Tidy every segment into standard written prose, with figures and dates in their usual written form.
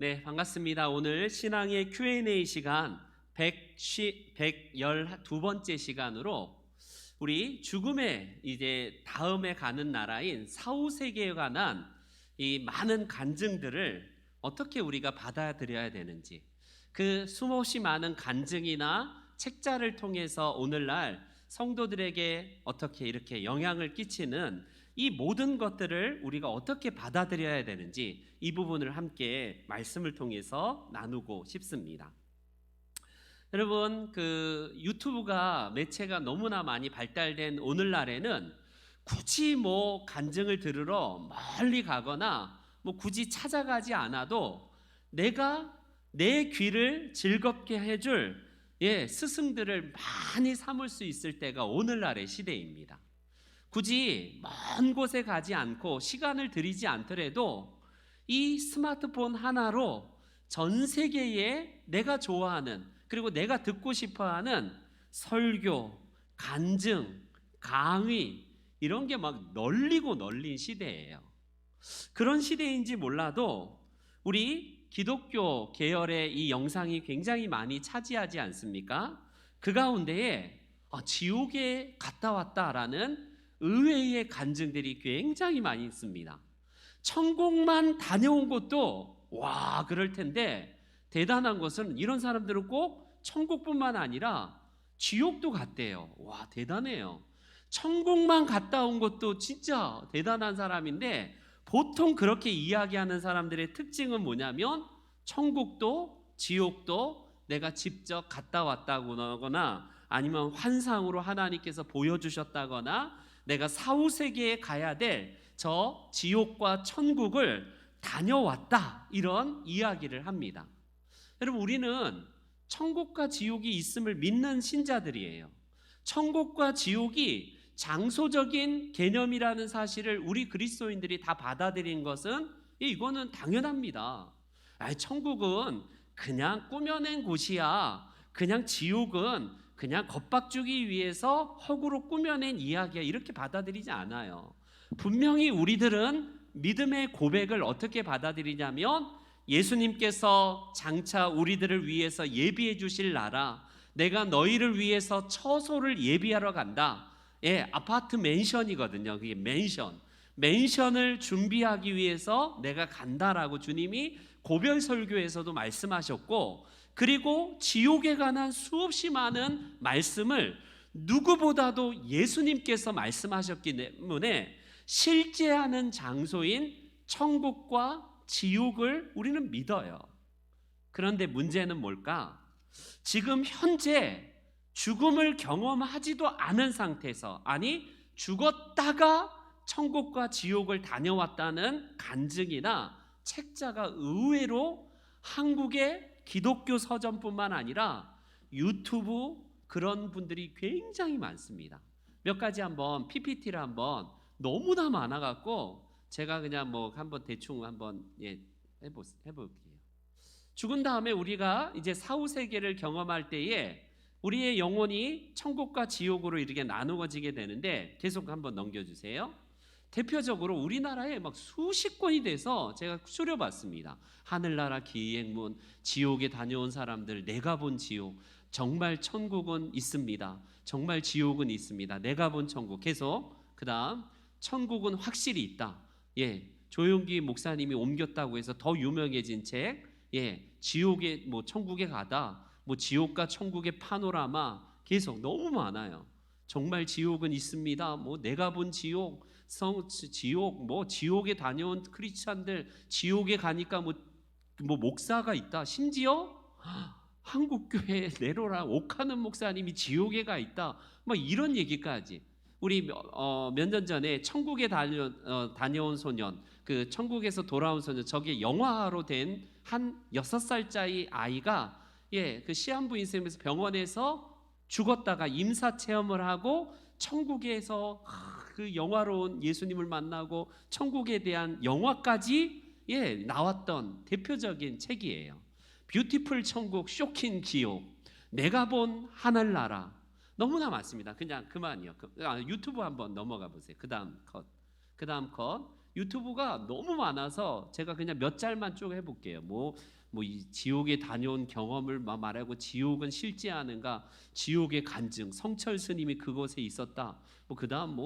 네, 반갑습니다. 오늘 신앙의 Q&A 시간 112번째 시간으로 우리 죽음의 이제 다음에 가는 나라인 사후세계에 관한 이 많은 간증들을 어떻게 우리가 받아들여야 되는지, 그 수없이 많은 간증이나 책자를 통해서 오늘날 성도들에게 어떻게 이렇게 영향을 끼치는 이 모든 것들을 우리가 어떻게 받아들여야 되는지, 이 부분을 함께 말씀을 통해서 나누고 싶습니다. 여러분, 그 유튜브가 매체가 너무나 많이 발달된 오늘날에는 굳이 뭐 간증을 들으러 멀리 가거나 뭐 굳이 찾아가지 않아도 내가 내 귀를 즐겁게 해줄 스승들을 많이 삼을 수 있을 때가 오늘날의 시대입니다. 굳이 먼 곳에 가지 않고 시간을 들이지 않더라도 이 스마트폰 하나로 전 세계에 내가 좋아하는, 그리고 내가 듣고 싶어하는 설교, 간증, 강의, 이런 게 막 널리고 널린 시대예요. 그런 시대인지 몰라도 우리 기독교 계열의 이 영상이 굉장히 많이 차지하지 않습니까? 그 가운데에 지옥에 갔다 왔다라는 의외의 간증들이 굉장히 많이 있습니다. 천국만 다녀온 것도 와 그럴 텐데, 대단한 것은 이런 사람들은 꼭 천국뿐만 아니라 지옥도 갔대요. 와 대단해요. 천국만 갔다 온 것도 진짜 대단한 사람인데, 보통 그렇게 이야기하는 사람들의 특징은 뭐냐면 천국도 지옥도 내가 직접 갔다 왔다거나 아니면 환상으로 하나님께서 보여주셨다거나 내가 사후세계에 가야 될 저 지옥과 천국을 다녀왔다, 이런 이야기를 합니다. 여러분, 우리는 천국과 지옥이 있음을 믿는 신자들이에요. 천국과 지옥이 장소적인 개념이라는 사실을 우리 그리스도인들이 다 받아들인 것은 이거는 당연합니다. 천국은 그냥 꾸며낸 곳이야, 그냥 지옥은 그냥 겉박주기 위해서 허구로 꾸며낸 이야기야, 이렇게 받아들이지 않아요. 분명히 우리들은 믿음의 고백을 어떻게 받아들이냐면, 예수님께서 장차 우리들을 위해서 예비해 주실 나라, 내가 너희를 위해서 처소를 예비하러 간다. 아파트 맨션이거든요. 그게 맨션을 준비하기 위해서 내가 간다라고 주님이 고별 설교에서도 말씀하셨고, 그리고 지옥에 관한 수없이 많은 말씀을 누구보다도 예수님께서 말씀하셨기 때문에 실제하는 장소인 천국과 지옥을 우리는 믿어요. 그런데 문제는 뭘까? 지금 현재 죽음을 경험하지도 않은 상태에서, 아니 죽었다가 천국과 지옥을 다녀왔다는 간증이나 책자가 의외로 한국의 기독교 서점뿐만 아니라 유튜브, 그런 분들이 굉장히 많습니다. 몇 가지 한번 PPT를 한번, 너무나 많아갖고 제가 그냥 뭐 한번 대충 한번 해볼게요. 죽은 다음에 우리가 이제 사후세계를 경험할 때에 우리의 영혼이 천국과 지옥으로 이렇게 나누어지게 되는데, 계속 한번 넘겨주세요. 대표적으로 우리나라에 막 수십 건이 돼서 제가 추려봤습니다. 하늘나라 기행문, 지옥에 다녀온 사람들, 내가 본 지옥, 정말 천국은 있습니다, 정말 지옥은 있습니다, 내가 본 천국, 계속. 그 다음 천국은 확실히 있다. 조용기 목사님이 옮겼다고 해서 더 유명해진 책, 지옥에 뭐 천국에 가다, 뭐 지옥과 천국의 파노라마, 계속 너무 많아요. 정말 지옥은 있습니다, 뭐 내가 본 지옥, 지옥, 뭐 지옥에 다녀온 크리스찬들 지옥에 가니까 뭐 목사가 있다, 심지어 한국교회 내로라 옥하는 목사님이 지옥에 가 있다, 뭐 이런 얘기까지. 우리 몇 년 전에 천국에 다녀온 소년, 그 천국에서 돌아온 소년, 저게 영화로 된 한 6살짜리 아이가 그 시한부 인생에서 병원에서 죽었다가 임사 체험을 하고 천국에서 그 영화로운 예수님을 만나고 천국에 대한 영화까지 나왔던 대표적인 책이에요. 뷰티풀 천국, 쇼킹 지옥, 내가 본 하늘나라, 너무나 많습니다. 그냥 그만이요. 유튜브 한번 넘어가 보세요. 그 다음 컷. 유튜브가 너무 많아서 제가 그냥 몇 잘만 쭉 해볼게요. 이 지옥에 다녀온 경험을 말하고 지옥은 실제하는가, 지옥의 간증, 성철 스님이 그곳에 있었다. 그다음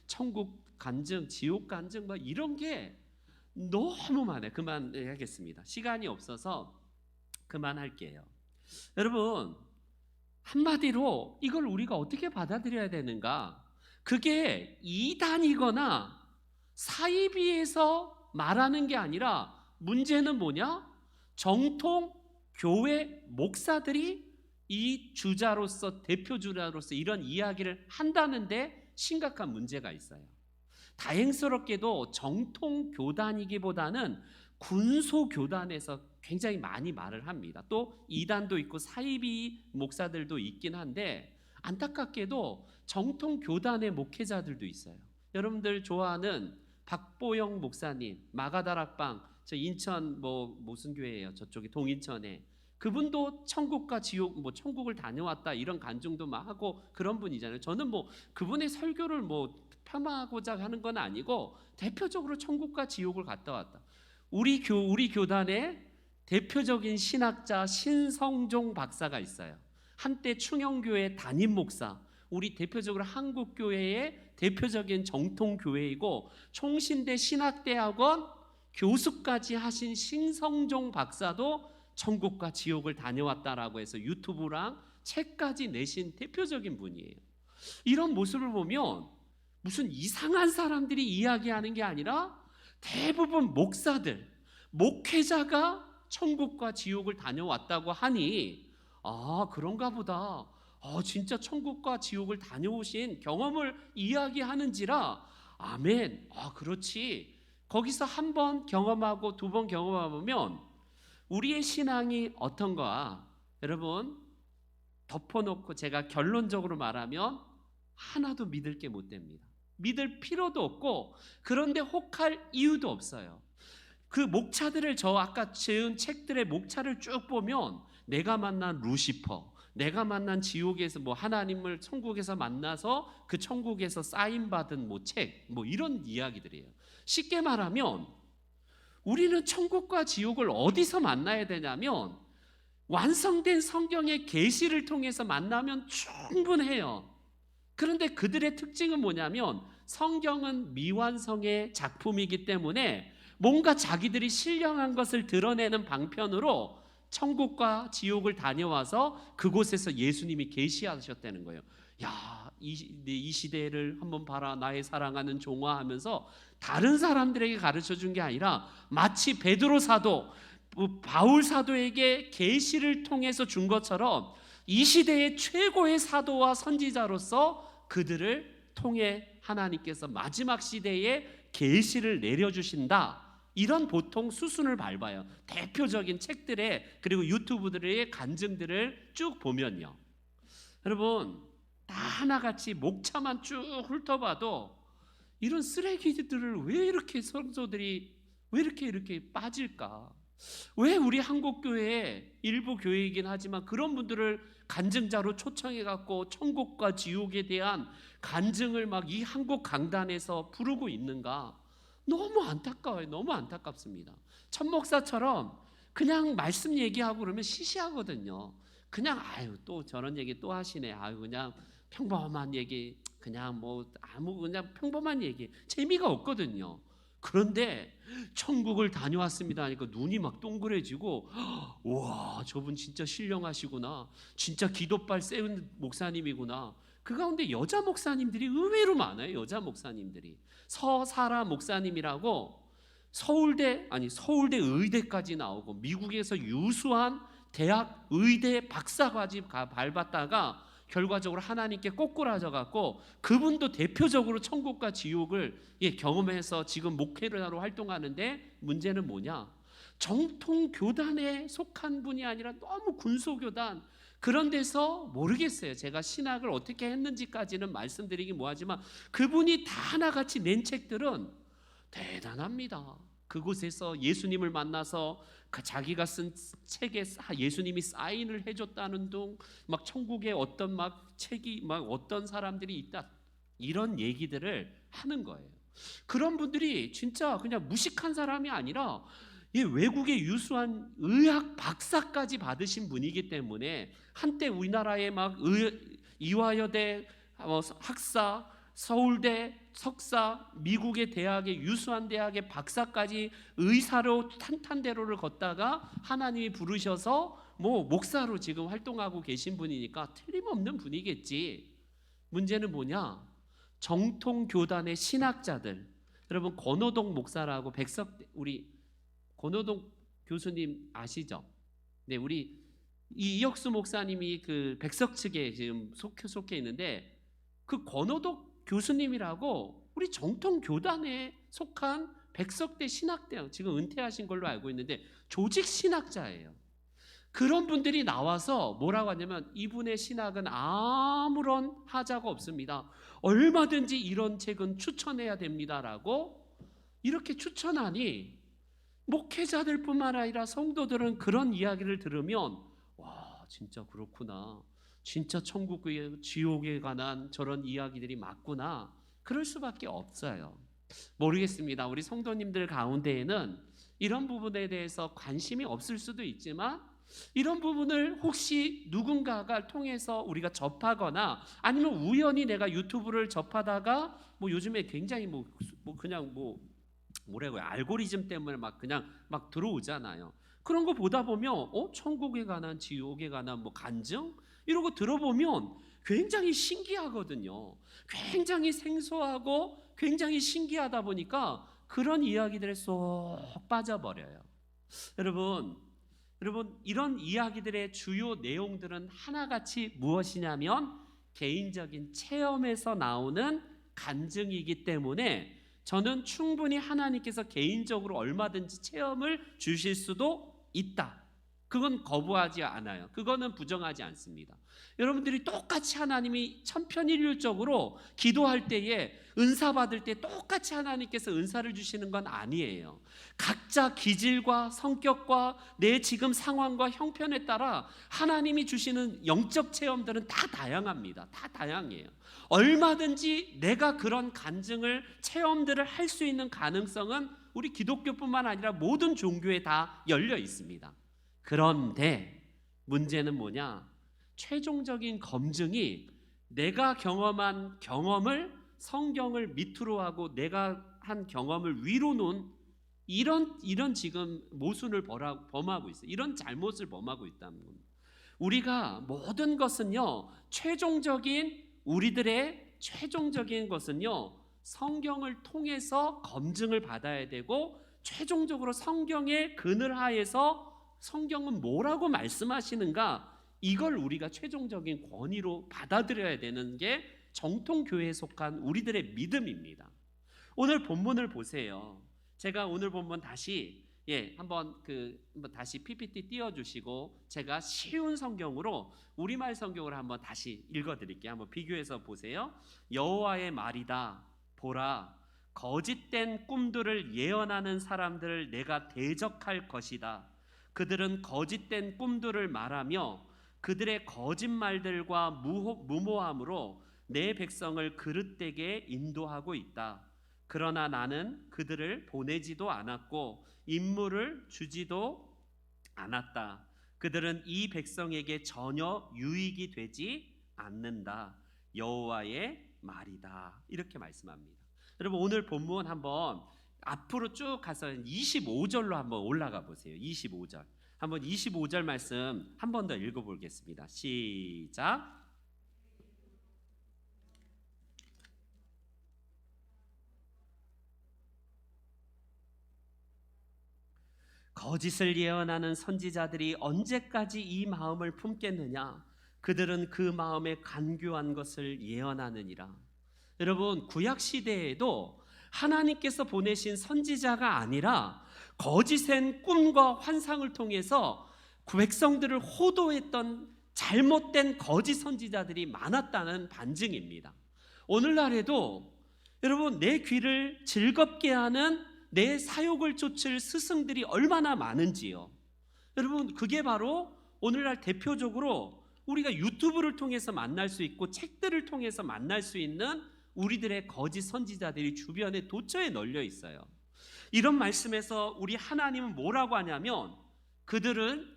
천국 간증, 지옥 간증 이런 게 너무 많아요. 그만하겠습니다. 시간이 없어서 그만할게요. 여러분, 한마디로 이걸 우리가 어떻게 받아들여야 되는가? 그게 이단이거나 사이비에서 말하는 게 아니라 문제는 뭐냐? 정통 교회 목사들이 이 주자로서, 대표 주자로서 이런 이야기를 한다는데 심각한 문제가 있어요. 다행스럽게도 정통 교단이기보다는 군소 교단에서 굉장히 많이 말을 합니다. 또 이단도 있고 사이비 목사들도 있긴 한데, 안타깝게도 정통 교단의 목회자들도 있어요. 여러분들 좋아하는 박보영 목사님, 마가다락방, 저 인천 무슨 교회예요? 저쪽에 동인천에. 그분도 천국과 지옥, 천국을 다녀왔다 이런 간증도 막 하고 그런 분이잖아요. 저는 그분의 설교를 폄하하고자 하는 건 아니고, 대표적으로 천국과 지옥을 갔다 왔다. 우리 교단에 대표적인 신학자 신성종 박사가 있어요. 한때 충영교회 담임 목사, 우리 대표적으로 한국교회의 대표적인 정통교회이고 총신대 신학대학원 교수까지 하신 신성종 박사도 천국과 지옥을 다녀왔다라고 해서 유튜브랑 책까지 내신 대표적인 분이에요. 이런 모습을 보면 무슨 이상한 사람들이 이야기하는 게 아니라 대부분 목사들, 목회자가 천국과 지옥을 다녀왔다고 하니, 그런가 보다. 진짜 천국과 지옥을 다녀오신 경험을 이야기하는지라, 아멘. 그렇지. 거기서 한 번 경험하고 두 번 경험하면 우리의 신앙이 어떤가? 여러분, 덮어놓고 제가 결론적으로 말하면 하나도 믿을 게 못 됩니다. 믿을 필요도 없고, 그런데 혹할 이유도 없어요. 그 목차들을, 저 아까 지은 책들의 목차를 쭉 보면 내가 만난 루시퍼, 내가 만난 지옥에서 하나님을 천국에서 만나서 그 천국에서 사인받은 책, 이런 이야기들이에요. 쉽게 말하면 우리는 천국과 지옥을 어디서 만나야 되냐면 완성된 성경의 계시를 통해서 만나면 충분해요. 그런데 그들의 특징은 뭐냐면 성경은 미완성의 작품이기 때문에 뭔가 자기들이 신령한 것을 드러내는 방편으로 천국과 지옥을 다녀와서 그곳에서 예수님이 계시하셨다는 거예요. 야, 이 시대를 한번 봐라, 나의 사랑하는 종아 하면서 다른 사람들에게 가르쳐 준 게 아니라 마치 베드로 사도, 바울 사도에게 계시를 통해서 준 것처럼 이 시대의 최고의 사도와 선지자로서 그들을 통해 하나님께서 마지막 시대에 계시를 내려주신다. 이런 보통 수순을 밟아요. 대표적인 책들의, 그리고 유튜브들의 간증들을 쭉 보면요, 여러분, 다 하나같이 목차만 쭉 훑어봐도 이런 쓰레기들을 왜 이렇게 성도들이 왜 이렇게 빠질까? 왜 우리 한국교회의 일부 교회이긴 하지만 그런 분들을 간증자로 초청해갖고 천국과 지옥에 대한 간증을 이 한국 강단에서 부르고 있는가? 너무 안타까워요. 너무 안타깝습니다. 천 목사처럼 그냥 말씀 얘기하고 그러면 시시하거든요. 그냥 또 저런 얘기 또 하시네. 그냥 평범한 얘기, 그냥 그냥 평범한 얘기, 재미가 없거든요. 그런데 천국을 다녀왔습니다 하니까 눈이 막 동그래지고, 와, 저분 진짜 신령하시구나, 진짜 기도발 세운 목사님이구나. 그 가운데 여자 목사님들이 의외로 많아요. 여자 목사님들이. 서사라 목사님이라고 서울대 의대까지 나오고 미국에서 유수한 대학 의대 박사과지 밟았다가 결과적으로 하나님께 꼬꾸라져 갖고, 그분도 대표적으로 천국과 지옥을 경험해서 지금 목회자로 활동하는데, 문제는 뭐냐? 정통 교단에 속한 분이 아니라 너무 군소 교단, 그런 데서 모르겠어요. 제가 신학을 어떻게 했는지까지는 말씀드리기 뭐하지만 그분이 다 하나같이 낸 책들은 대단합니다. 그곳에서 예수님을 만나서 자기가 쓴 책에 예수님이 사인을 해줬다는 둥, 천국에 어떤 책이 어떤 사람들이 있다, 이런 얘기들을 하는 거예요. 그런 분들이 진짜 그냥 무식한 사람이 아니라 이 외국의 유수한 의학 박사까지 받으신 분이기 때문에 한때 우리나라에 막 이화여대 학사, 서울대 석사, 미국의 대학의 유수한 대학의 박사까지 의사로 탄탄대로를 걷다가 하나님이 부르셔서 목사로 지금 활동하고 계신 분이니까 틀림없는 분이겠지. 문제는 뭐냐? 정통 교단의 신학자들, 여러분 권오동 목사라고 우리 권오동 교수님 아시죠? 네, 우리 이혁수 목사님이 그 백석 측에 지금 속해 있는데, 그 권오동 교수님이라고 우리 정통 교단에 속한 백석대 신학대학, 지금 은퇴하신 걸로 알고 있는데 조직 신학자예요. 그런 분들이 나와서 뭐라고 하냐면, 이분의 신학은 아무런 하자가 없습니다. 얼마든지 이런 책은 추천해야 됩니다라고 이렇게 추천하니, 목회자들 뿐만 아니라 성도들은 그런 이야기를 들으면 와, 진짜 그렇구나. 진짜 천국에 지옥에 관한 저런 이야기들이 맞구나. 그럴 수밖에 없어요. 모르겠습니다. 우리 성도님들 가운데에는 이런 부분에 대해서 관심이 없을 수도 있지만, 이런 부분을 혹시 누군가가 통해서 우리가 접하거나 아니면 우연히 내가 유튜브를 접하다가 요즘에 굉장히 그냥 뭐라고요? 알고리즘 때문에 그냥 들어오잖아요. 그런 거 보다 보면 천국에 관한 지옥에 관한 간증 이런 거 들어보면 굉장히 신기하거든요. 굉장히 생소하고 굉장히 신기하다 보니까 그런 이야기들에 쏙 빠져버려요. 여러분 이런 이야기들의 주요 내용들은 하나같이 무엇이냐면 개인적인 체험에서 나오는 간증이기 때문에 저는 충분히 하나님께서 개인적으로 얼마든지 체험을 주실 수도 있다. 그건 거부하지 않아요. 그거는 부정하지 않습니다. 여러분들이 똑같이 하나님이 천편일률적으로 기도할 때에 은사 받을 때 똑같이 하나님께서 은사를 주시는 건 아니에요. 각자 기질과 성격과 내 지금 상황과 형편에 따라 하나님이 주시는 영적 체험들은 다 다양합니다. 다 다양해요. 얼마든지 내가 그런 간증을 체험들을 할 수 있는 가능성은 우리 기독교뿐만 아니라 모든 종교에 다 열려 있습니다. 그런데 문제는 뭐냐? 최종적인 검증이 내가 경험한 경험을 성경을 밑으로 하고 내가 한 경험을 위로 놓은 이런 지금 모순을 범하고 있어요. 이런 잘못을 범하고 있다는 겁니다. 우리가 모든 것은요, 우리들의 최종적인 것은요, 성경을 통해서 검증을 받아야 되고, 최종적으로 성경의 그늘 하에서 성경은 뭐라고 말씀하시는가, 이걸 우리가 최종적인 권위로 받아들여야 되는 게 정통교회에 속한 우리들의 믿음입니다. 오늘 본문을 보세요. 제가 오늘 본문 다시 한번 다시 PPT 띄워주시고 제가 쉬운 성경으로 우리말 성경으로 한번 다시 읽어드릴게요. 한번 비교해서 보세요. 여호와의 말이다. 보라, 거짓된 꿈들을 예언하는 사람들을 내가 대적할 것이다. 그들은 거짓된 꿈들을 말하며 그들의 거짓말들과 무모함으로 내 백성을 그릇되게 인도하고 있다. 그러나 나는 그들을 보내지도 않았고 임무를 주지도 않았다. 그들은 이 백성에게 전혀 유익이 되지 않는다. 여호와의 말이다. 이렇게 말씀합니다. 여러분 오늘 본문 한번 앞으로 쭉 가서 25절로 한번 올라가 보세요. 25절. 한번 25절 말씀 한 번 더 읽어보겠습니다. 시작. 거짓을 예언하는 선지자들이 언제까지 이 마음을 품겠느냐? 그들은 그 마음에 간교한 것을 예언하느니라. 여러분 구약 시대에도 하나님께서 보내신 선지자가 아니라 거짓된 꿈과 환상을 통해서 백성들을 호도했던 잘못된 거짓 선지자들이 많았다는 반증입니다. 오늘날에도 여러분 내 귀를 즐겁게 하는 내 사욕을 좇을 스승들이 얼마나 많은지요. 여러분 그게 바로 오늘날 대표적으로 우리가 유튜브를 통해서 만날 수 있고 책들을 통해서 만날 수 있는 우리들의 거짓 선지자들이 주변에 도처에 널려 있어요. 이런 말씀에서 우리 하나님은 뭐라고 하냐면 그들은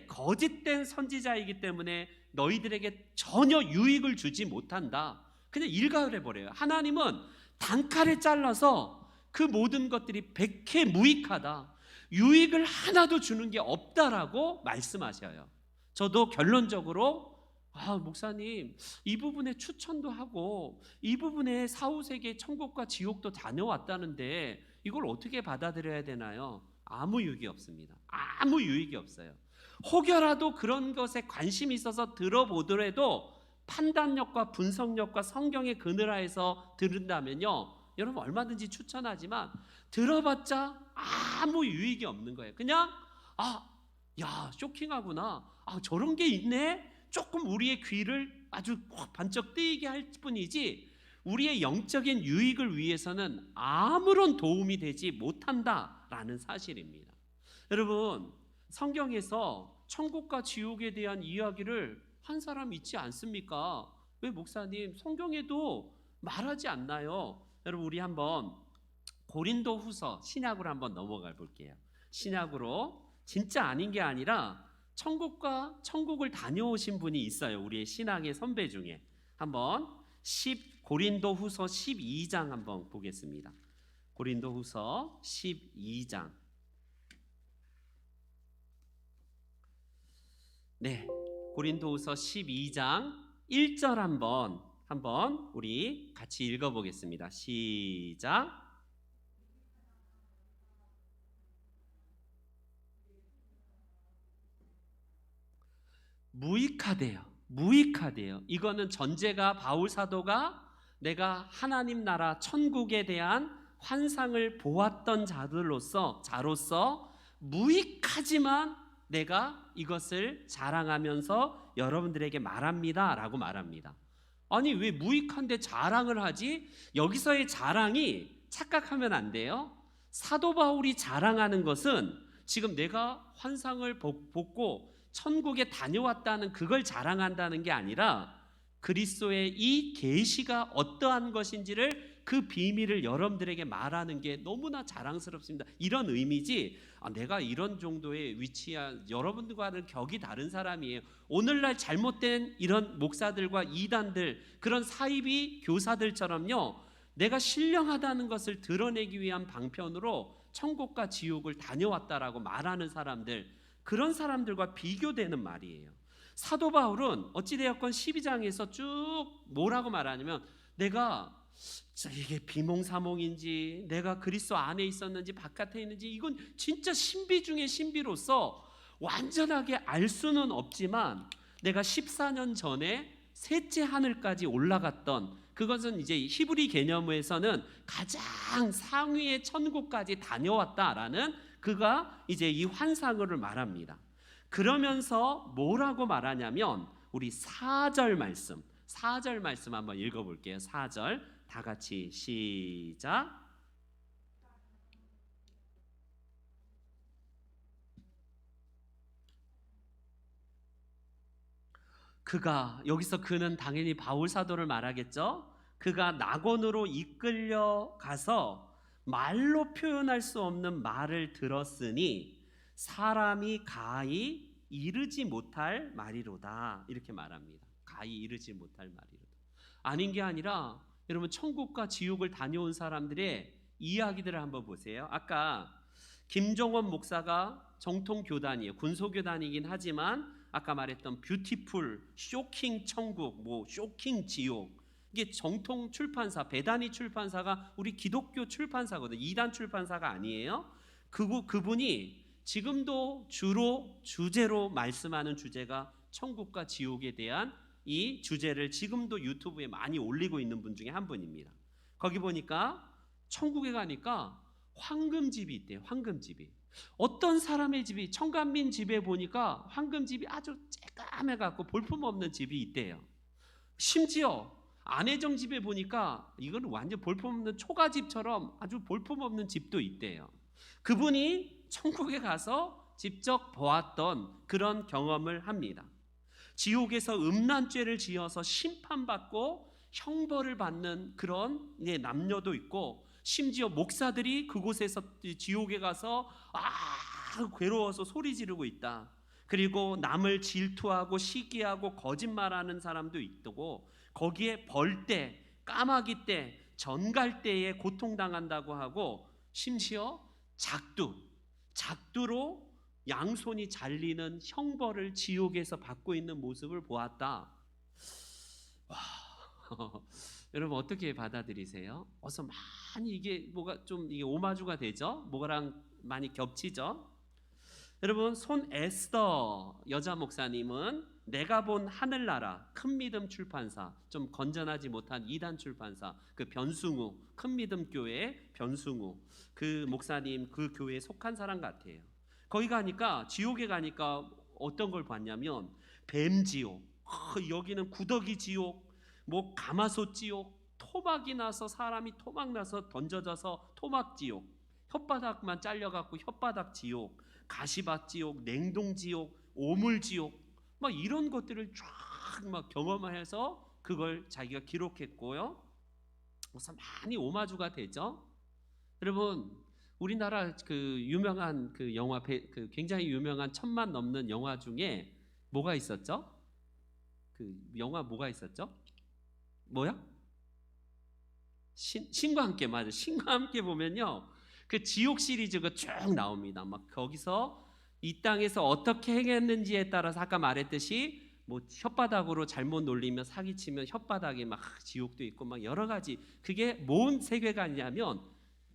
거짓된 선지자이기 때문에 너희들에게 전혀 유익을 주지 못한다. 그냥 일가를 해버려요. 하나님은 단칼에 잘라서 그 모든 것들이 백해무익하다. 유익을 하나도 주는 게 없다라고 말씀하셔요. 저도 결론적으로 목사님 이 부분에 추천도 하고 이 부분에 사후세계 천국과 지옥도 다녀왔다는데 이걸 어떻게 받아들여야 되나요? 아무 유익이 없습니다. 아무 유익이 없어요. 혹여라도 그런 것에 관심이 있어서 들어보더라도 판단력과 분석력과 성경의 그늘하에서 들은다면요, 여러분 얼마든지 추천하지만 들어봤자 아무 유익이 없는 거예요. 그냥 쇼킹하구나, 저런 게 있네, 조금 우리의 귀를 아주 반짝 뜨이게 할 뿐이지 우리의 영적인 유익을 위해서는 아무런 도움이 되지 못한다라는 사실입니다. 여러분, 성경에서 천국과 지옥에 대한 이야기를 한 사람 있지 않습니까? 왜 목사님 성경에도 말하지 않나요? 여러분, 우리 한번 고린도후서, 신약으로 한번 넘어가 볼게요. 신약으로, 진짜 아닌 게 아니라 천국을 다녀오신 분이 있어요. 우리의 신앙의 선배 중에. 한번 고린도후서 12장 한번 보겠습니다. 고린도후서 12장. 고린도후서 12장 1절 한번 우리 같이 읽어보겠습니다. 시작. 무익하대요. 이거는 전제가 바울 사도가 내가 하나님 나라 천국에 대한 환상을 보았던 자로서 무익하지만 내가 이것을 자랑하면서 여러분들에게 말합니다 라고 말합니다. 아니, 왜 무익한데 자랑을 하지? 여기서의 자랑이 착각하면 안 돼요. 사도 바울이 자랑하는 것은 지금 내가 환상을 보고 천국에 다녀왔다는 그걸 자랑한다는 게 아니라 그리스도의 이 계시가 어떠한 것인지를, 그 비밀을 여러분들에게 말하는 게 너무나 자랑스럽습니다. 이런 의미지 내가 이런 정도의 위치한, 여러분들과는 격이 다른 사람이에요. 오늘날 잘못된 이런 목사들과 이단들, 그런 사이비 교사들처럼요, 내가 신령하다는 것을 드러내기 위한 방편으로 천국과 지옥을 다녀왔다라고 말하는 사람들, 그런 사람들과 비교되는 말이에요. 사도 바울은 어찌되었건 12장에서 쭉 뭐라고 말하냐면, 내가 이게 비몽사몽인지 내가 그리스도 안에 있었는지 바깥에 있는지 이건 진짜 신비 중에 신비로서 완전하게 알 수는 없지만, 내가 14년 전에 셋째 하늘까지 올라갔던, 그것은 이제 히브리 개념에서는 가장 상위의 천국까지 다녀왔다라는, 그가 이제 이 환상을 말합니다. 그러면서 뭐라고 말하냐면, 우리 4절 말씀 한번 읽어볼게요. 4절 다 같이 시작. 여기서 그는 당연히 바울 사도를 말하겠죠. 그가 낙원으로 이끌려 가서 말로 표현할 수 없는 말을 들었으니 사람이 가히 이르지 못할 말이로다, 이렇게 말합니다. 가히 이르지 못할 말이로다. 아닌 게 아니라 여러분, 천국과 지옥을 다녀온 사람들의 이야기들을 한번 보세요. 아까 김종원 목사가 정통 교단이에요. 군소교단이긴 하지만 아까 말했던 뷰티풀, 쇼킹 천국, 쇼킹 지옥, 이게 정통 출판사, 배다니 출판사가 우리 기독교 출판사거든요. 이단 출판사가 아니에요. 그분이 지금도 주제로 말씀하는 주제가 천국과 지옥에 대한 이 주제를 지금도 유튜브에 많이 올리고 있는 분 중에 한 분입니다. 거기 보니까 천국에 가니까 황금집이 있대요. 황금집이. 어떤 사람의 집이, 청간민 집에 보니까 황금집이 아주 쬐까매갖고 볼품없는 집이 있대요. 심지어 안혜정 집에 보니까 이건 완전 볼품없는 초가집처럼 아주 볼품없는 집도 있대요. 그분이 천국에 가서 직접 보았던 그런 경험을 합니다. 지옥에서 음란죄를 지어서 심판받고 형벌을 받는 그런 남녀도 있고, 심지어 목사들이 그곳에서 지옥에 가서 괴로워서 소리 지르고 있다. 그리고 남을 질투하고 시기하고 거짓말하는 사람도 있고, 거기에 벌 때, 까마귀 때, 전갈 때에 고통당한다고 하고, 심지어 작두로 양손이 잘리는 형벌을 지옥에서 받고 있는 모습을 보았다. 와, 여러분 어떻게 받아들이세요? 어서 많이 이게 뭐가 좀 이게 오마주가 되죠? 뭐랑 많이 겹치죠? 여러분, 손 에스더 여자 목사님은 내가 본 하늘나라 큰믿음 출판사, 좀 건전하지 못한 이단 출판사, 그 변승우 큰믿음 교회 변승우 그 목사님 그 교회에 속한 사람 같아요. 거기 가니까, 지옥에 가니까 어떤 걸 봤냐면 뱀지옥, 여기는 구더기 지옥, 뭐 가마솥 지옥, 토막이 나서 사람이 토막 나서 던져져서 토막 지옥, 혓바닥만 잘려갖고 혓바닥 지옥, 가시밭 지옥, 냉동 지옥, 오물 지옥, 막 이런 것들을 쫙 막 경험해서 그걸 자기가 기록했고요. 그래서 많이 오마주가 되죠. 여러분, 우리나라 그 유명한 그 영화, 그 굉장히 유명한 1000만 넘는 영화 중에 뭐가 있었죠? 그 영화 뭐가 있었죠? 뭐야? 신과 함께, 맞아. 신과 함께 보면요, 그 지옥 시리즈가 쭉 나옵니다. 막 거기서 이 땅에서 어떻게 행했는지에 따라서 아까 말했듯이 뭐 혓바닥으로 잘못 놀리면 사기치면 혓바닥에 막 지옥도 있고 막 여러 가지, 그게 뭔 세계관이냐면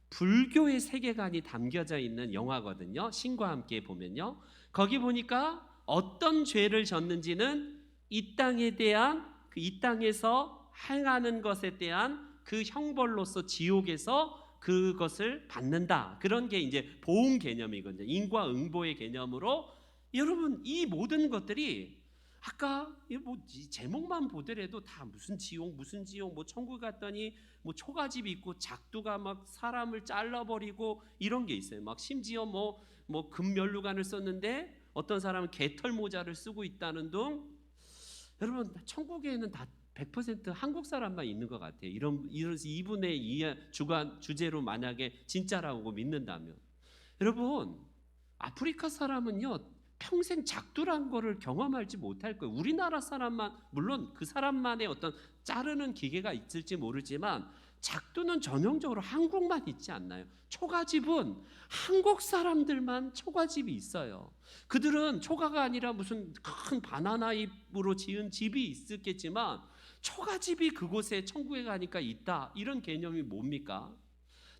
불교의 세계관이 담겨져 있는 영화거든요. 신과 함께 보면요, 거기 보니까 어떤 죄를 졌는지는 이 땅에 대한 이 땅에서 행하는 것에 대한 그 형벌로서 지옥에서 그것을 받는다. 그런 게 이제 보응 개념이거든요. 인과응보의 개념으로. 여러분, 이 모든 것들이 아까 뭐 제목만 보더라도 다 무슨 지옥 뭐 천국 갔더니 뭐 초가집 있고 작두가 막 사람을 잘라버리고 이런 게 있어요. 막 심지어 뭐 금면류관을 썼는데 어떤 사람은 개털 모자를 쓰고 있다는 등. 여러분, 천국에는 다 100% 한국 사람만 있는 것 같아요. 이분의 주제로 만약에 진짜라고 믿는다면, 여러분, 아프리카 사람은요 평생 작두란 거를 경험하지 못할 거예요. 우리나라 사람만, 물론 그 사람만의 어떤 자르는 기계가 있을지 모르지만 작두는 전형적으로 한국만 있지 않나요? 초가집은 한국 사람들만 초가집이 있어요. 그들은 초가가 아니라 무슨 큰 바나나 잎으로 지은 집이 있었겠지만 초가집이 그곳에 천국에 가니까 있다, 이런 개념이 뭡니까?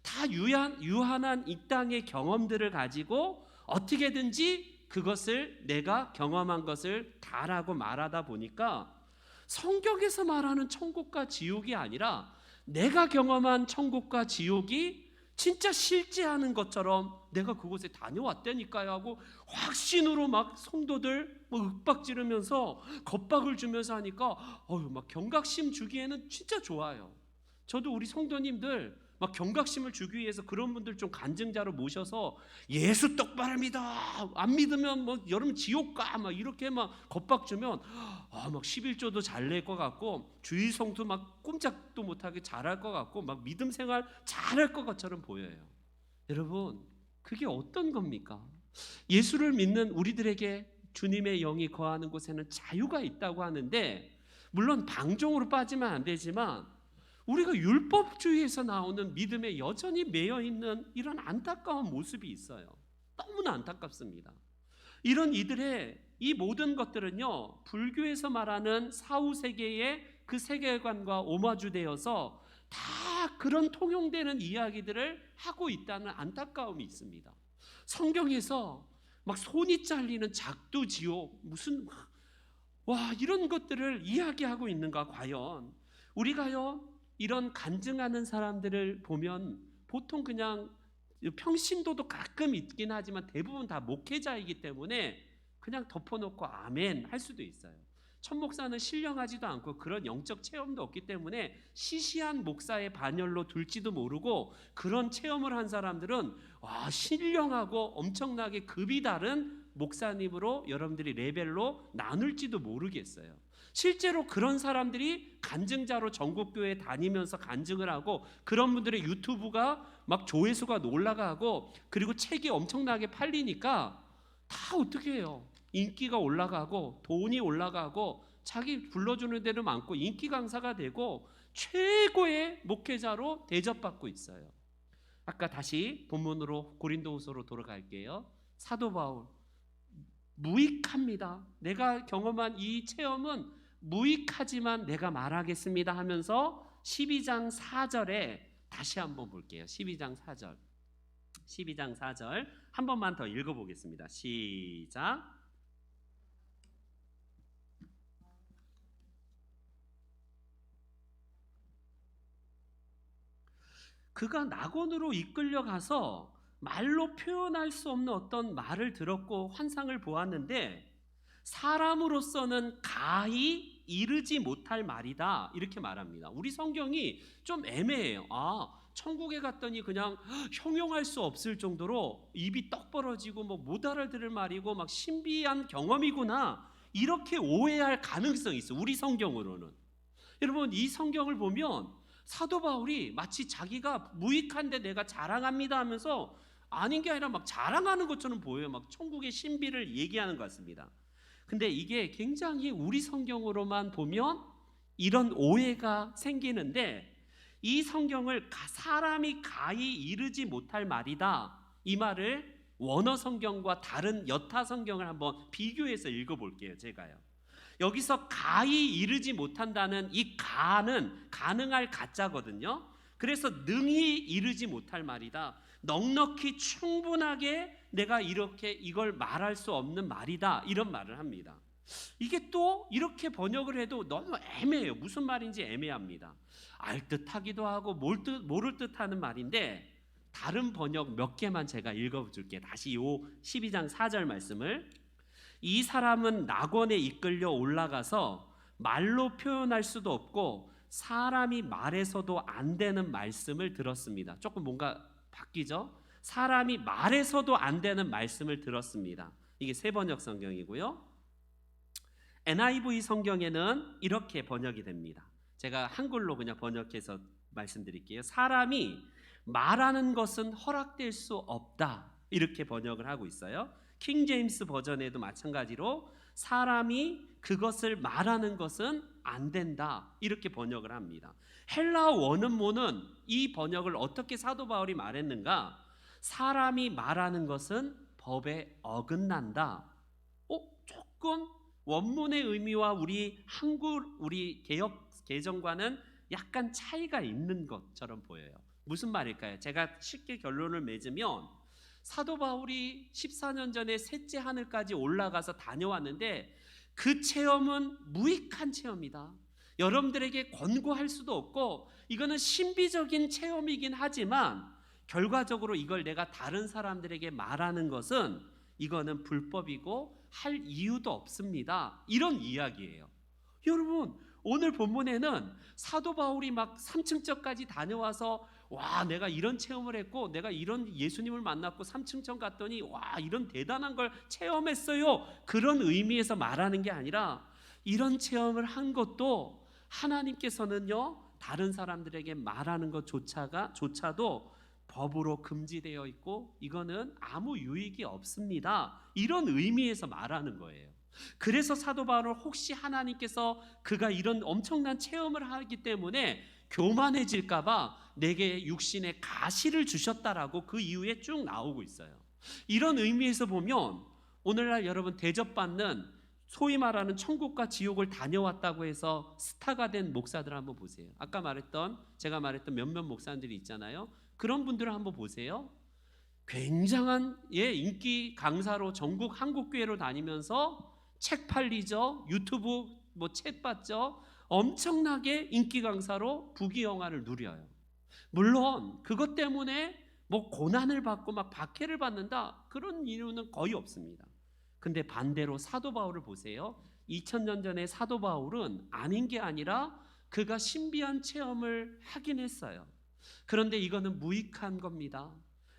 다 유한한 이 땅의 경험들을 가지고 어떻게든지 그것을 내가 경험한 것을 다라고 말하다 보니까 성경에서 말하는 천국과 지옥이 아니라 내가 경험한 천국과 지옥이 진짜 실제하는 것처럼 내가 그곳에 다녀왔다니까요 하고 확신으로 막 성도들 막 윽박 지르면서 겁박을 주면서 하니까 막 경각심 주기에는 진짜 좋아요. 저도 우리 성도님들 막 경각심을 주기 위해서 그런 분들 좀 간증자로 모셔서 예수 똑바로 믿어, 안 믿으면 뭐 여러분 지옥 가, 막 이렇게 막 겁박 주면 막 11조도 잘 낼 것 같고 주일성도 막 꼼짝도 못하게 잘할 것 같고 막 믿음 생활 잘할 것처럼 보여요. 여러분, 그게 어떤 겁니까? 예수를 믿는 우리들에게 주님의 영이 거하는 곳에는 자유가 있다고 하는데, 물론 방종으로 빠지면 안 되지만 우리가 율법주의에서 나오는 믿음에 여전히 매여있는 이런 안타까운 모습이 있어요. 너무나 안타깝습니다. 이런 이들의 이 모든 것들은요, 불교에서 말하는 사후세계의 그 세계관과 오마주되어서 다 그런 통용되는 이야기들을 하고 있다는 안타까움이 있습니다. 성경에서 막 손이 잘리는 작두지옥, 무슨 이런 것들을 이야기하고 있는가? 과연 우리가요 이런 간증하는 사람들을 보면 보통 그냥 평신도도 가끔 있긴 하지만 대부분 다 목회자이기 때문에 그냥 덮어놓고 아멘 할 수도 있어요. 천 목사는 신령하지도 않고 그런 영적 체험도 없기 때문에 시시한 목사의 반열로 둘지도 모르고, 그런 체험을 한 사람들은 신령하고 엄청나게 급이 다른 목사님으로 여러분들이 레벨로 나눌지도 모르겠어요. 실제로 그런 사람들이 간증자로 전국교회 다니면서 간증을 하고, 그런 분들의 유튜브가 막 조회수가 올라가고, 그리고 책이 엄청나게 팔리니까 다 어떻게 해요? 인기가 올라가고 돈이 올라가고 자기 불러주는 데는 많고 인기 강사가 되고 최고의 목회자로 대접받고 있어요. 아까 다시 본문으로 고린도후서로 돌아갈게요. 사도 바울, 무익합니다. 내가 경험한 이 체험은 무익하지만 내가 말하겠습니다 하면서 12장 4절에 다시 한번 볼게요. 12장 4절. 12장 4절 한 번만 더 읽어보겠습니다. 시작. 그가 낙원으로 이끌려가서 말로 표현할 수 없는 어떤 말을 들었고 환상을 보았는데 사람으로서는 가히 이르지 못할 말이다, 이렇게 말합니다. 우리 성경이 좀 애매해요. 천국에 갔더니 그냥 형용할 수 없을 정도로 입이 떡 벌어지고 뭐 못 알아들을 말이고 막 신비한 경험이구나, 이렇게 오해할 가능성이 있어요. 우리 성경으로는. 여러분, 이 성경을 보면 사도 바울이 마치 자기가 무익한데 내가 자랑합니다 하면서 아닌 게 아니라 막 자랑하는 것처럼 보여요. 막 천국의 신비를 얘기하는 것 같습니다. 근데 이게 굉장히 우리 성경으로만 보면 이런 오해가 생기는데, 이 성경을 사람이 가히 이르지 못할 말이다, 이 말을 원어 성경과 다른 여타 성경을 한번 비교해서 읽어볼게요. 제가요. 여기서 가히 이르지 못한다는 이 가는 가능할 가짜거든요. 그래서 능히 이르지 못할 말이다, 넉넉히 충분하게 내가 이렇게 이걸 말할 수 없는 말이다, 이런 말을 합니다. 이게 또 이렇게 번역을 해도 너무 애매해요. 무슨 말인지 애매합니다. 알듯하기도 하고 모를 듯하는 말인데, 다른 번역 몇 개만 제가 읽어줄게요. 다시 요 12장 4절 말씀을. 이 사람은 낙원에 이끌려 올라가서 말로 표현할 수도 없고 사람이 말해서도 안 되는 말씀을 들었습니다. 조금 뭔가 바뀌죠? 사람이 말해서도 안 되는 말씀을 들었습니다. 이게 새 번역 성경이고요. NIV 성경에는 이렇게 번역이 됩니다. 제가 한글로 그냥 번역해서 말씀드릴게요. 사람이 말하는 것은 허락될 수 없다, 이렇게 번역을 하고 있어요. 킹 제임스 버전에도 마찬가지로 사람이 그것을 말하는 것은 안 된다, 이렇게 번역을 합니다. 헬라어 원음모는 이 번역을 어떻게 사도 바울이 말했는가? 사람이 말하는 것은 법에 어긋난다. 조금 원문의 의미와 우리 개역 개정과는 약간 차이가 있는 것처럼 보여요. 무슨 말일까요? 제가 쉽게 결론을 맺으면, 사도 바울이 14년 전에 셋째 하늘까지 올라가서 다녀왔는데 그 체험은 무익한 체험이다. 여러분들에게 권고할 수도 없고 이거는 신비적인 체험이긴 하지만 결과적으로 이걸 내가 다른 사람들에게 말하는 것은 이거는 불법이고 할 이유도 없습니다, 이런 이야기예요. 여러분, 오늘 본문에는 사도 바울이 막 3층전까지 다녀와서 와, 내가 이런 체험을 했고 내가 이런 예수님을 만났고 3층전 갔더니 와, 이런 대단한 걸 체험했어요, 그런 의미에서 말하는 게 아니라, 이런 체험을 한 것도 하나님께서는요 다른 사람들에게 말하는 것조차도 법으로 금지되어 있고 이거는 아무 유익이 없습니다, 이런 의미에서 말하는 거예요. 그래서 사도 바울은 혹시 하나님께서 그가 이런 엄청난 체험을 하기 때문에 교만해질까봐 내게 육신의 가시를 주셨다라고 그 이후에 쭉 나오고 있어요. 이런 의미에서 보면 오늘날 여러분 대접받는 소위 말하는 천국과 지옥을 다녀왔다고 해서 스타가 된 목사들 한번 보세요. 아까 제가 말했던 몇몇 목사님들이 있잖아요. 그런 분들을 한번 보세요. 굉장한 인기 강사로 전국 한국교회로 다니면서 책 팔리죠, 유튜브 책 봤죠, 엄청나게 인기 강사로 부귀영화를 누려요. 물론 그것 때문에 고난을 받고 막 박해를 받는다, 그런 이유는 거의 없습니다. 근데 반대로 사도 바울을 보세요. 2000년 전에 사도 바울은 아닌 게 아니라 그가 신비한 체험을 하긴 했어요. 그런데 이거는 무익한 겁니다.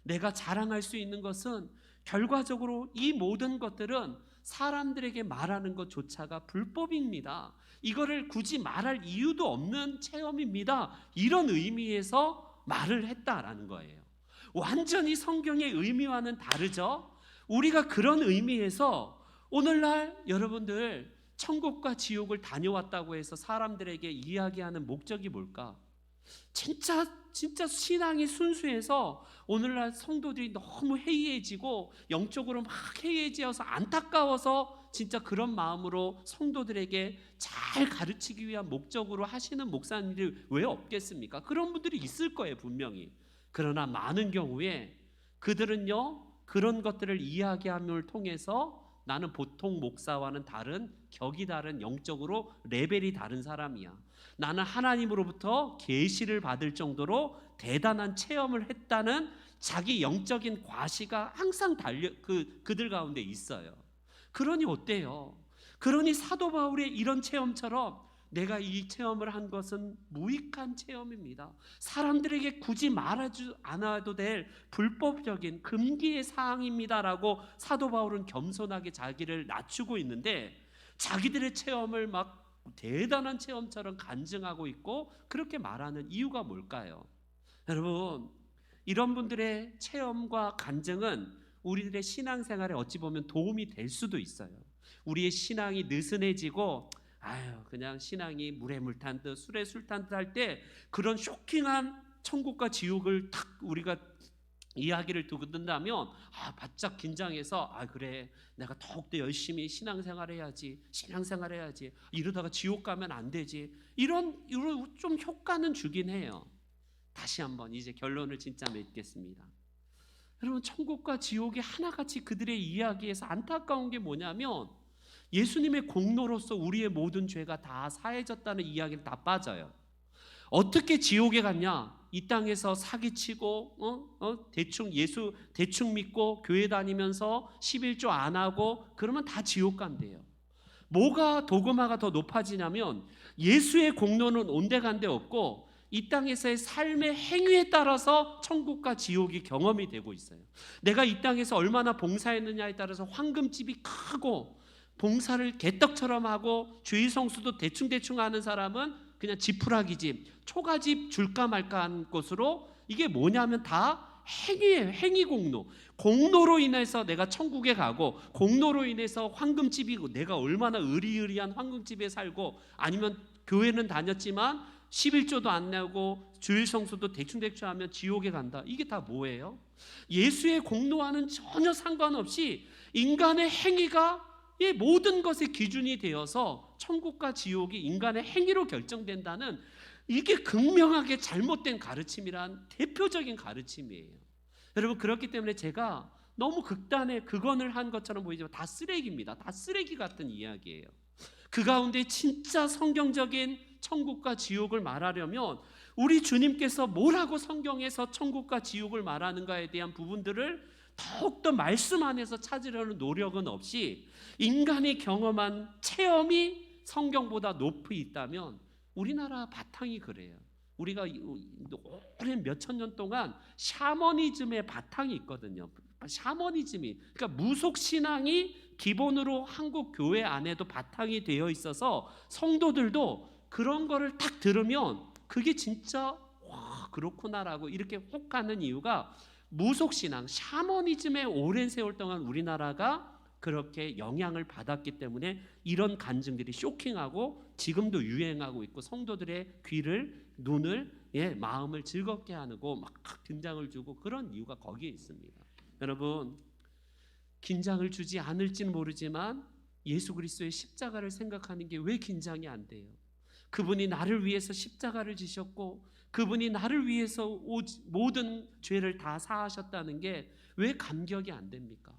내가 자랑할 수 있는 것은 결과적으로 이 모든 것들은 사람들에게 말하는 것조차가 불법입니다. 이거를 굳이 말할 이유도 없는 체험입니다. 이런 의미에서 말을 했다라는 거예요. 완전히 성경의 의미와는 다르죠. 우리가 그런 의미에서 오늘날 여러분들 천국과 지옥을 다녀왔다고 해서 사람들에게 이야기하는 목적이 뭘까? 진짜 신앙이 순수해서 오늘날 성도들이 너무 해이해지고 영적으로 막 해이해져서 안타까워서 진짜 그런 마음으로 성도들에게 잘 가르치기 위한 목적으로 하시는 목사님들이 왜 없겠습니까? 그런 분들이 있을 거예요, 분명히. 그러나 많은 경우에 그들은요, 그런 것들을 이야기함을 통해서 나는 보통 목사와는 다른, 격이 다른, 영적으로 레벨이 다른 사람이야. 나는 하나님으로부터 계시를 받을 정도로 대단한 체험을 했다는 자기 영적인 과시가 항상 그들 가운데 있어요. 그러니 어때요? 그러니 사도 바울의 이런 체험처럼 내가 이 체험을 한 것은 무익한 체험입니다. 사람들에게 굳이 말하지 않아도 될 불법적인 금기의 사항입니다라고 사도 바울은 겸손하게 자기를 낮추고 있는데, 자기들의 체험을 막 대단한 체험처럼 간증하고 있고 그렇게 말하는 이유가 뭘까요? 여러분, 이런 분들의 체험과 간증은 우리들의 신앙생활에 어찌 보면 도움이 될 수도 있어요. 우리의 신앙이 느슨해지고 그냥 신앙이 물에 물 탄 듯 술에 술 탄 듯 할 때 그런 쇼킹한 천국과 지옥을 탁 우리가 이야기를 두고 든다면 바짝 긴장해서 그래, 내가 더욱더 열심히 신앙생활 해야지, 이러다가 지옥 가면 안 되지, 이런 좀 효과는 주긴 해요. 다시 한번 이제 결론을 진짜 맺겠습니다. 여러분, 천국과 지옥이 하나같이 그들의 이야기에서 안타까운 게 뭐냐면 예수님의 공로로서 우리의 모든 죄가 다 사해졌다는 이야기는 다 빠져요. 어떻게 지옥에 갔냐? 이 땅에서 사기치고 대충 믿고 교회 다니면서 11조 안 하고 그러면 다 지옥 간대요. 뭐가 도그마가 더 높아지냐면 예수의 공로는 온데간데 없고 이 땅에서의 삶의 행위에 따라서 천국과 지옥이 경험이 되고 있어요. 내가 이 땅에서 얼마나 봉사했느냐에 따라서 황금집이 크고 봉사를 개떡처럼 하고 주일 성수도 대충 하는 사람은 그냥 지푸라기집, 초가집 줄까 말까 하는 것으로, 이게 뭐냐면 다 행위예요. 행위 공로. 공로로 인해서 내가 천국에 가고, 공로로 인해서 황금집이고, 내가 얼마나 의리의리한 황금집에 살고, 아니면 교회는 다녔지만 11조도 안 내고 주일 성수도 대충 하면 지옥에 간다. 이게 다 뭐예요? 예수의 공로와는 전혀 상관없이 인간의 행위가 이 모든 것의 기준이 되어서 천국과 지옥이 인간의 행위로 결정된다는, 이게 극명하게 잘못된 가르침이란 대표적인 가르침이에요. 여러분, 그렇기 때문에 제가 너무 극단의 극언을 한 것처럼 보이지만 다 쓰레기입니다. 다 쓰레기 같은 이야기예요. 그 가운데 진짜 성경적인 천국과 지옥을 말하려면 우리 주님께서 뭐라고 성경에서 천국과 지옥을 말하는가에 대한 부분들을 더욱더 말씀 안에서 찾으려는 노력은 없이 인간이 경험한 체험이 성경보다 높이 있다면, 우리나라 바탕이 그래요. 우리가 오랜 몇천 년 동안 샤머니즘의 바탕이 있거든요. 샤머니즘이, 그러니까 무속신앙이 기본으로 한국 교회 안에도 바탕이 되어 있어서 성도들도 그런 거를 딱 들으면 그게 진짜 와 그렇구나라고 이렇게 혹하는 이유가, 무속신앙, 샤머니즘의 오랜 세월 동안 우리나라가 그렇게 영향을 받았기 때문에 이런 간증들이 쇼킹하고 지금도 유행하고 있고, 성도들의 귀를, 눈을, 마음을 즐겁게 하고 막 긴장을 주고, 그런 이유가 거기에 있습니다. 여러분, 긴장을 주지 않을지는 모르지만 예수 그리스도의 십자가를 생각하는 게 왜 긴장이 안 돼요? 그분이 나를 위해서 십자가를 지셨고 그분이 나를 위해서 모든 죄를 다 사하셨다는 게 왜 감격이 안 됩니까?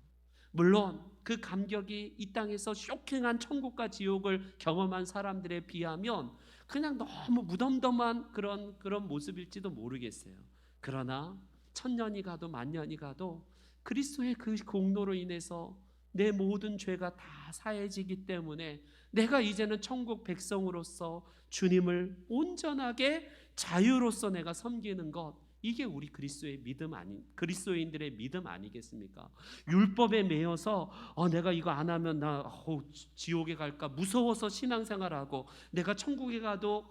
물론 그 감격이 이 땅에서 쇼킹한 천국과 지옥을 경험한 사람들에 비하면 그냥 너무 무덤덤한 그런 모습일지도 모르겠어요. 그러나 천년이 가도 만년이 가도 그리스도의 그 공로로 인해서 내 모든 죄가 다 사해지기 때문에 내가 이제는 천국 백성으로서 주님을 온전하게 자유로서 내가 섬기는 것, 이게 우리 그리스도인들의 믿음 아니겠습니까? 율법에 매여서 내가 이거 안 하면 나 지옥에 갈까 무서워서 신앙생활하고, 내가 천국에 가도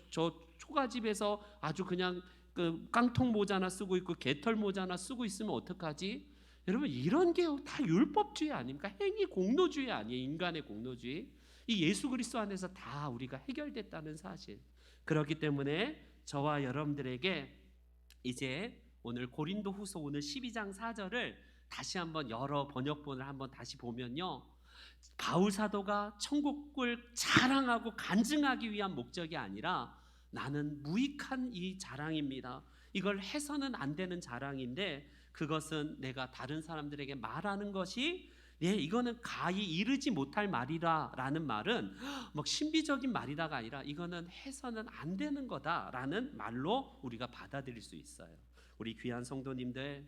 저 초가집에서 아주 그냥 그 깡통 모자나 쓰고 있고 개털 모자나 쓰고 있으면 어떡하지? 여러분, 이런 게 다 율법주의 아닙니까? 행위 공로주의 아니에요? 인간의 공로주의. 이 예수 그리스도 안에서 다 우리가 해결됐다는 사실. 그렇기 때문에 저와 여러분들에게 이제 오늘 고린도후서 오늘 12장 4절을 다시 한번 여러 번역본을 한번 다시 보면요, 바울 사도가 천국을 자랑하고 간증하기 위한 목적이 아니라 나는 무익한 이 자랑입니다. 이걸 해서는 안 되는 자랑인데, 그것은 내가 다른 사람들에게 말하는 것이 이거는 가히 이르지 못할 말이라라는 말은 막 신비적인 말이다가 아니라 이거는 해서는 안 되는 거다라는 말로 우리가 받아들일 수 있어요. 우리 귀한 성도님들,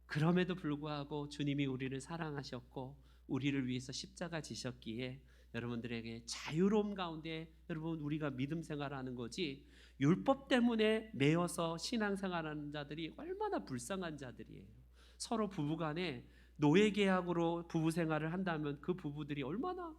그럼에도 불구하고 주님이 우리를 사랑하셨고 우리를 위해서 십자가 지셨기에 여러분들에게 자유로움 가운데 여러분 우리가 믿음 생활하는 거지, 율법 때문에 매여서 신앙생활하는 자들이 얼마나 불쌍한 자들이에요. 서로 부부간에 노예 계약으로 부부 생활을 한다면 그 부부들이 얼마나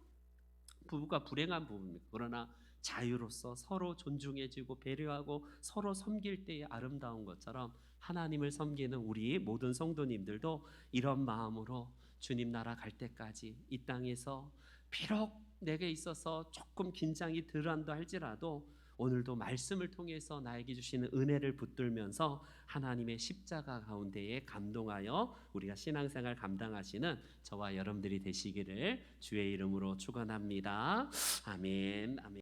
부부가 불행한 부부입니까? 그러나 자유로서 서로 존중해주고 배려하고 서로 섬길 때의 아름다운 것처럼 하나님을 섬기는 우리 모든 성도님들도 이런 마음으로 주님 나라 갈 때까지 이 땅에서 비록 내게 있어서 조금 긴장이 덜한다 할지라도 오늘도 말씀을 통해서 나에게 주시는 은혜를 붙들면서 하나님의 십자가 가운데에 감동하여 우리가 신앙생활 감당하시는 저와 여러분들이 되시기를 주의 이름으로 축원합니다. 아멘. 아멘.